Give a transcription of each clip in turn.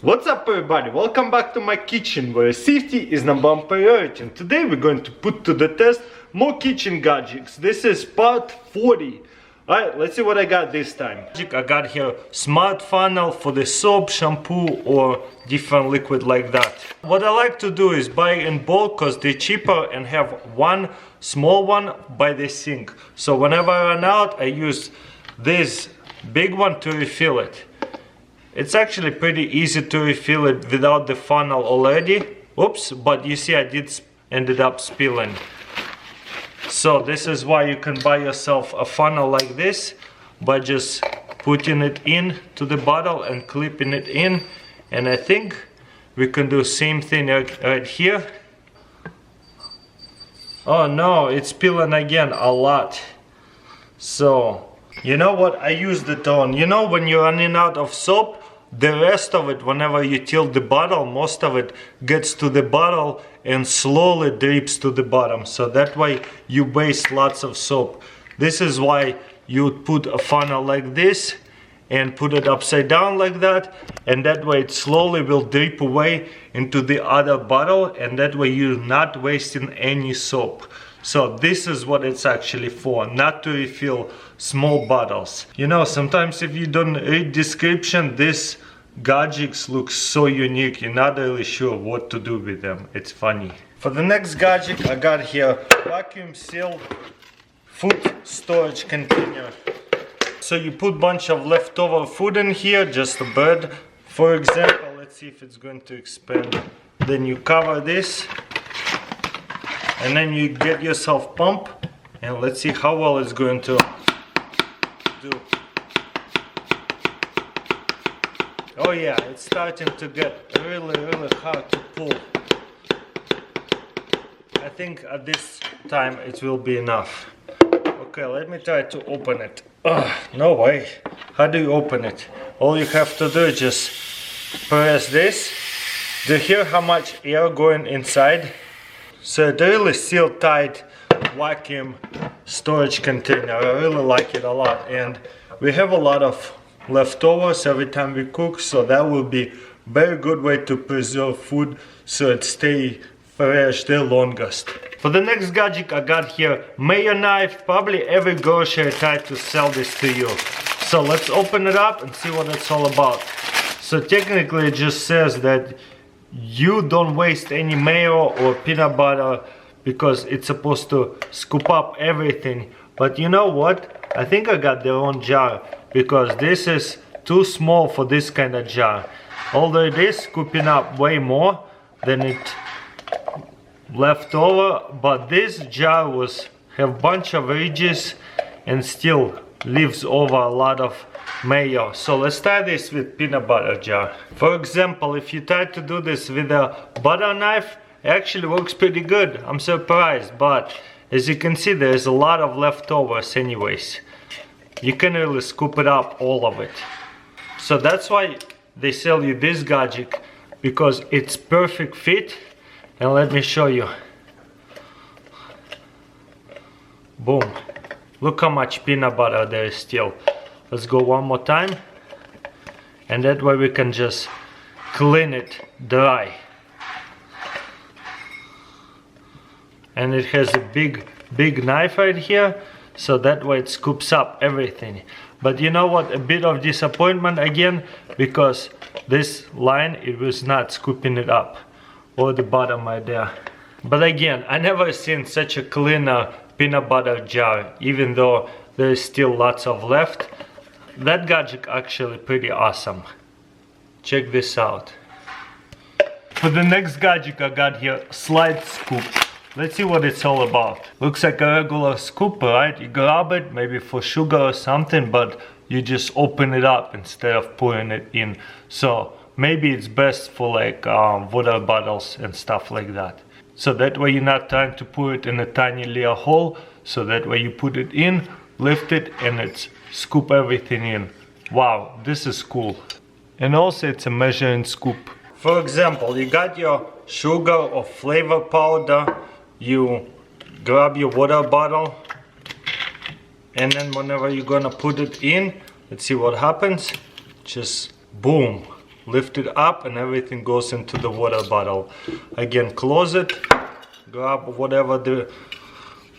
What's up everybody, welcome back to my kitchen where safety is number one priority, and today we're going to put to the test more kitchen gadgets. This is part 40. Alright, let's see what I got this time. I got here smart funnel for the soap, shampoo or different liquid like that. What I like to do is buy in bulk because they're cheaper and have one small one by the sink. So whenever I run out, I use this big one to refill it. It's actually pretty easy to refill it without the funnel already. Oops, but you see I ended up spilling. So this is why you can buy yourself a funnel like this by just putting it in to the bottle and clipping it in. And I think we can do same thing right here. Oh no, it's spilling again a lot. So you know what, I used it on, you know when you're running out of soap, the rest of it, whenever you tilt the bottle, most of it gets to the bottle and slowly drips to the bottom. So that way you waste lots of soap. This is why you would put a funnel like this and put it upside down like that, and that way it slowly will drip away into the other bottle, and that way you're not wasting any soap. So this is what it's actually for, not to refill small bottles. You know, sometimes if you don't read description, this gadgets look so unique, you're not really sure what to do with them. It's funny. For the next gadget, I got here vacuum sealed food storage container. So you put bunch of leftover food in here, just a bird, for example. Let's see if it's going to expand. Then you cover this, and then you get yourself pump, and let's see how well it's going to do. Oh yeah, it's starting to get really hard to pull. I think at this time it will be enough. Okay, let me try to open it. No way. How do you open it? All you have to do is just press this. Do you hear how much air going inside? So it really sealed tight vacuum storage container. I really like it a lot, and we have a lot of leftovers every time we cook, so that will be very good way to preserve food so it stay fresh the longest. For the next gadget, I got here mayo knife. Probably every grocery tried to sell this to you. So let's open it up and see what it's all about. So technically it just says that you don't waste any mayo or peanut butter because it's supposed to scoop up everything. But you know what? I think I got the wrong jar because this is too small for this kind of jar. Although it is scooping up way more than it left over, but this jar have bunch of ridges and still leaves over a lot of mayo. So let's try this with peanut butter jar. For example, if you try to do this with a butter knife, it actually works pretty good. I'm surprised, but as you can see, there's a lot of leftovers anyways. You can really scoop it up, all of it. So that's why they sell you this gadget, because it's perfect fit. And let me show you. Boom. Look how much peanut butter there is still. Let's go one more time. And that way we can just clean it dry. And it has a big knife right here, so that way it scoops up everything. But you know what, a bit of disappointment again, because this line, it was not scooping it up, or the bottom right there. But again, I never seen such a clean peanut butter jar, even though there is still lots of left. That gadget actually pretty awesome. Check this out. For the next gadget, I got here slide scoop. Let's see what it's all about. Looks like a regular scoop, right? You grab it, maybe for sugar or something, but you just open it up instead of pouring it in. So maybe it's best for like water bottles and stuff like that. So that way you're not trying to pour it in a tiny little hole. So that way you put it in, lift it, and it's scoop everything in. Wow, this is cool. And also it's a measuring scoop. For example, you got your sugar or flavor powder. You grab your water bottle, and then whenever you're gonna put it in, let's see what happens. Just boom, lift it up, and everything goes into the water bottle. Again, close it, grab whatever the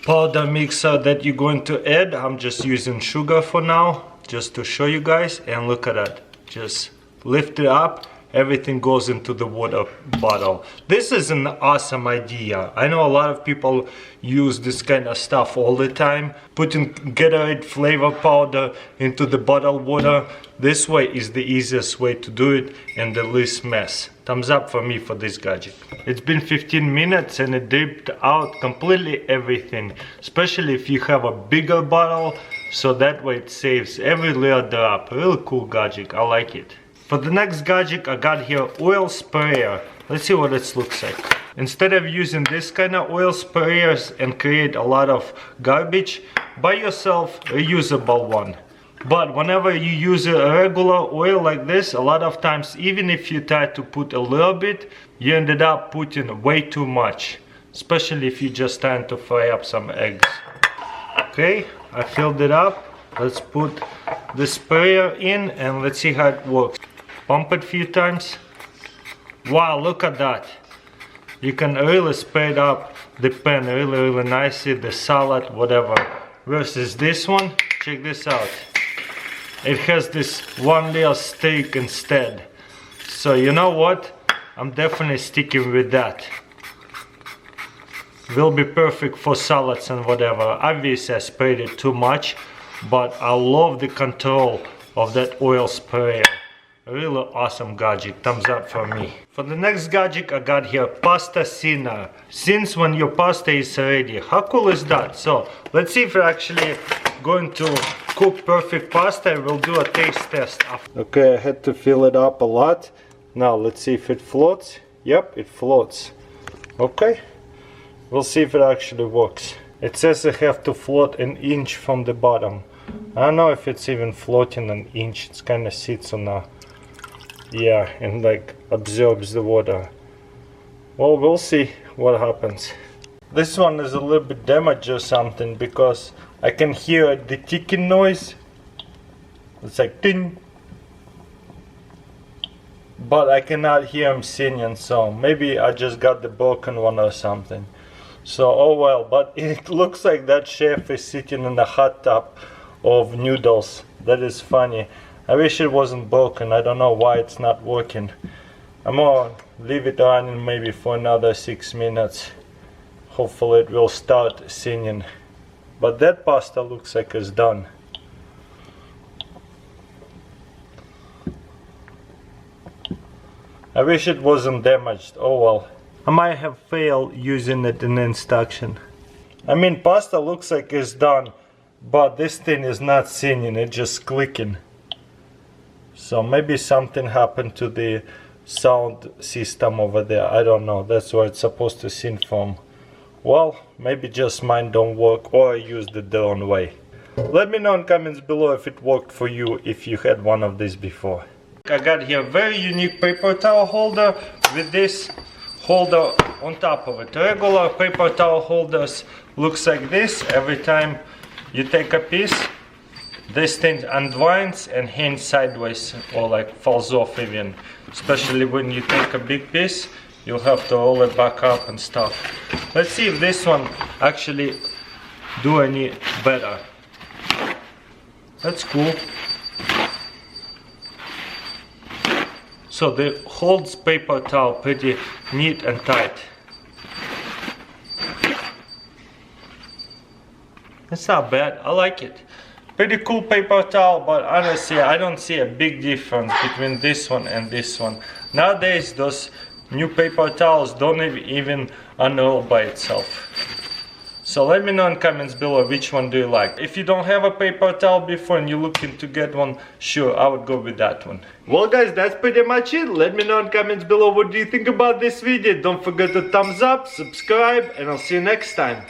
powder mixer that you're going to add. I'm just using sugar for now, just to show you guys, and look at that. Just lift it up, everything goes into the water bottle. This is an awesome idea. I know a lot of people use this kind of stuff all the time, putting Gatorade flavor powder into the bottled water. This way is the easiest way to do it and the least mess. Thumbs up for me for this gadget. It's been 15 minutes and it dripped out completely everything, especially if you have a bigger bottle, so that way it saves every little drop. Really cool gadget, I like it. For the next gadget, I got here oil sprayer. Let's see what it looks like. Instead of using this kind of oil sprayers and create a lot of garbage, buy yourself a reusable one. But whenever you use a regular oil like this, a lot of times, even if you try to put a little bit, you ended up putting way too much. Especially if you're just trying to fry up some eggs. Okay, I filled it up. Let's put the sprayer in and let's see how it works. Pump it a few times. Wow, look at that. You can really spray up the pan really nicely, the salad, whatever. Versus this one, check this out. It has this one little stick instead. So you know what? I'm definitely sticking with that. Will be perfect for salads and whatever. Obviously I sprayed it too much, but I love the control of that oil sprayer. Really awesome gadget, thumbs up for me. For the next gadget I got here, pasta sinner. Since when your pasta is ready. How cool is that? So let's see if we're actually going to cook perfect pasta. We'll do a taste test. Okay, I had to fill it up a lot. Now let's see if it floats. Yep, it floats. Okay, we'll see if it actually works. It says I have to float an inch from the bottom. I don't know if it's even floating an inch. It's kind of sits on a, yeah, and like absorbs the water. Well, we'll see what happens. This one is a little bit damaged or something because I can hear the ticking noise. It's like ting. But I cannot hear him singing, so maybe I just got the broken one or something. So, oh well, but it looks like that chef is sitting in a hot tub of noodles. That is funny. I wish it wasn't broken. I don't know why it's not working. I'm gonna leave it running maybe for another 6 minutes. Hopefully it will start singing. But that pasta looks like it's done. I wish it wasn't damaged. Oh well. I might have failed using it in the instruction. I mean, pasta looks like it's done, but this thing is not singing, it's just clicking. So maybe something happened to the sound system over there. I don't know. That's where it's supposed to sing from. Well, maybe just mine don't work, or I used it the wrong way. Let me know in comments below if it worked for you, if you had one of these before. I got here a very unique paper towel holder with this holder on top of it. Regular paper towel holders looks like this. Every time you take a piece, this thing unwinds and hangs sideways or like falls off even. Especially when you take a big piece, you'll have to roll it back up and stuff. Let's see if this one actually do any better. That's cool. So it holds paper towel pretty neat and tight. It's not bad, I like it. Pretty cool paper towel, but honestly I don't see a big difference between this one and this one. Nowadays those new paper towels don't even unroll by itself. So let me know in comments below which one do you like. If you don't have a paper towel before and you're looking to get one, sure, I would go with that one. Well guys, that's pretty much it. Let me know in comments below what do you think about this video. Don't forget to thumbs up, subscribe, and I'll see you next time.